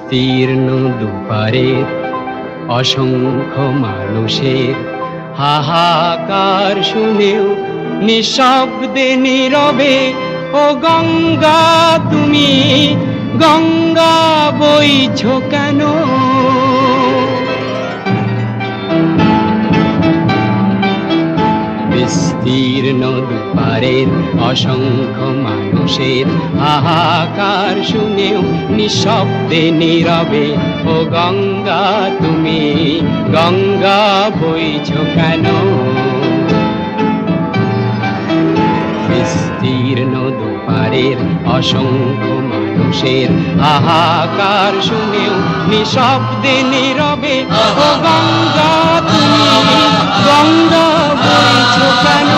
বিস্তীর্ণ দুপারের অসংখ্য মানুষের হাহাকার শুনেও নিঃশব্দে নীরবে, ও গঙ্গা তুমি গঙ্গা বইছো কেন? বিস্তীর্ণ দুপারের অসংখ্য মানুষের হাহাকার শুনেও নিঃশব্দে নীরবে, ও গঙ্গা তুমি গঙ্গা বইছো কেন? বিস্তীর্ণ দুপারের অসংখ্য মানুষের হাহাকার শুনেও নিঃশব্দে নীরবে, ও গঙ্গা তুমি গঙ্গা বইছো কেন?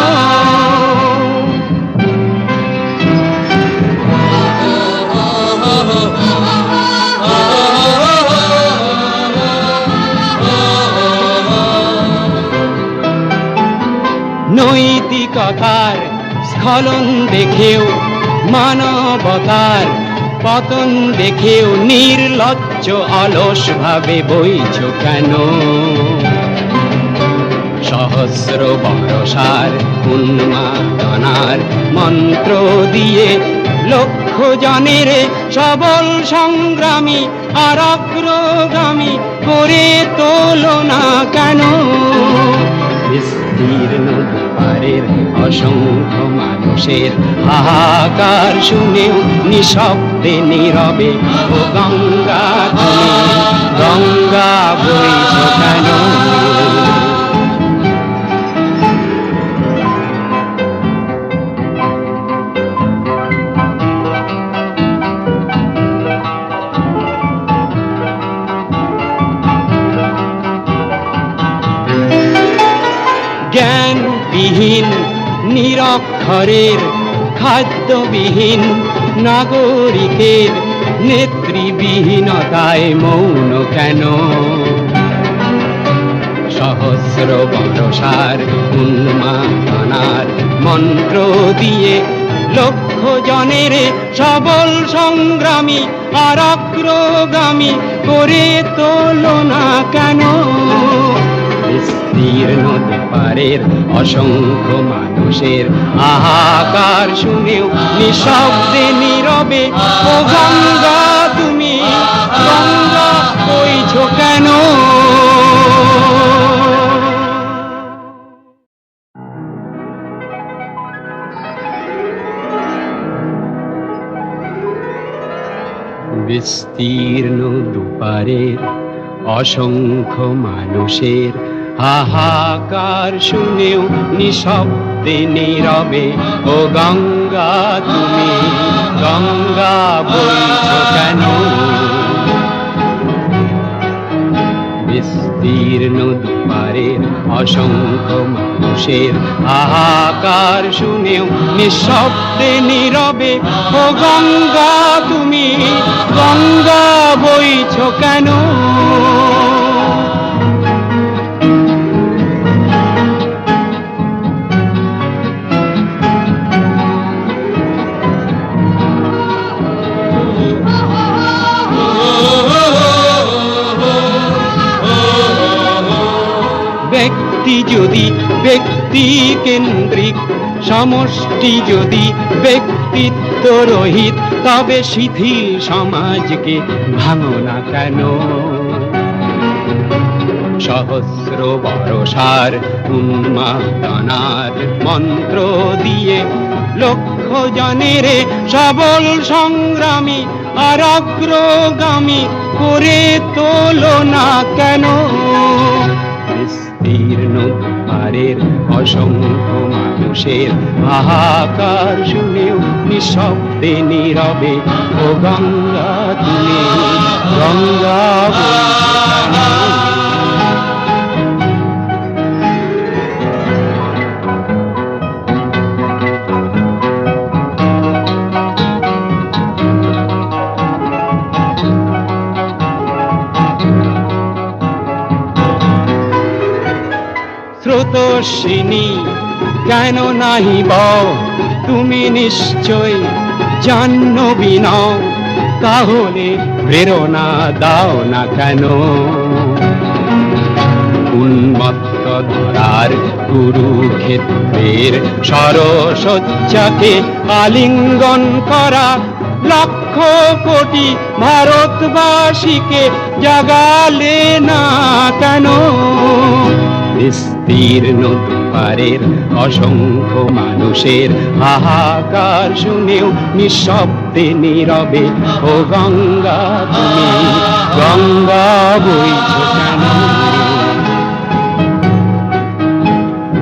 নৈতিকতার স্খলন দেখেও, মানবতার পতন দেখেও নির্লজ্জ অলস ভাবে বইছো কেন? সহস্র বরষার উন্মাদনার মন্ত্র দিয়ে লক্ষ জনের সবল সংগ্রামী আর অগ্রগামী করে তোলো না কেন? বিস্তীর্ণ দুপারের অসংখ্য মানুষের হাহাকার শুনেও নিঃশব্দে নীরবে, ও গঙ্গা তুমি গঙ্গা বইছো কেন? জ্ঞানবিহীন নিরক্ষরের খাদ্যবিহীন নাগরিকের নেতৃবিহীনতায় মৌন কেন? সহস্র বরষার উন্মাদনার মন্ত্র দিয়ে লক্ষ জনের সবল সংগ্রামী আর অগ্রগামী করে তোলো না কেন? বিস্তীর্ণ দুপারের অসংখ্য মানুষের হাহাকার শুনেও নিঃশব্দে নীরবে, ও গঙ্গা তুমি গঙ্গা বইছো কেন? বিস্তীর্ণ দুপারের অসংখ্য মানুষের হাহাকার শুনেও নিঃশব্দে নীরবে, ও গঙ্গা তুমি গঙ্গা বইছো কেন? বিস্তীর্ণ দুপারের অসংখ্য মানুষের হাহাকার শুনেও নিঃশব্দে নীরবে, ও গঙ্গা তুমি গঙ্গা বইছো কেন? ব্যক্তি যদি ব্যক্তি কেন্দ্রিক, সমষ্টি যদি ব্যক্তিত্ব রহিত, তবে শিথিল সমাজকে ভাঙো না কেন? সহস্র বরষার উন্মাদনার মন্ত্র দিয়ে লক্ষ জনের সবল সংগ্রামী আর অগ্রগামী করে তোলো না কেন? বিস্তীর্ণ দুপারের অসংখ্য মানুষের হাহাকার শুনেও নিঃশব্দে নীরবে, ও গঙ্গা তুমি গঙ্গা বইছো কেন? স্রোতস্বিনী কেন নাহি বও, তুমি নিশ্চয় জাহ্নবী নও, তাহলে প্রেরণা দাও না কেন? উন্মত্ত ধরার কুরুক্ষেত্রের সরসজ্জাকে আলিঙ্গন করা লক্ষ কোটি ভারতবাসীকে জাগালে না কেন? বিস্তীর্ণ দুপারের অসংখ্য মানুষের হাহাকার শুনেও নিঃশব্দে নীরবে ও গঙ্গা তুমি গঙ্গা বইছ কেন?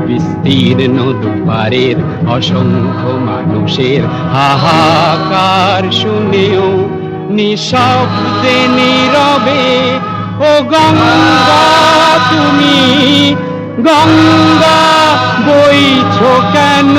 বিস্তীর্ণ দুপারের অসংখ্য মানুষের হাহাকার শুনেও নিঃশব্দে নীরবে ও গঙ্গা তুমি গঙ্গা বইছ কেন?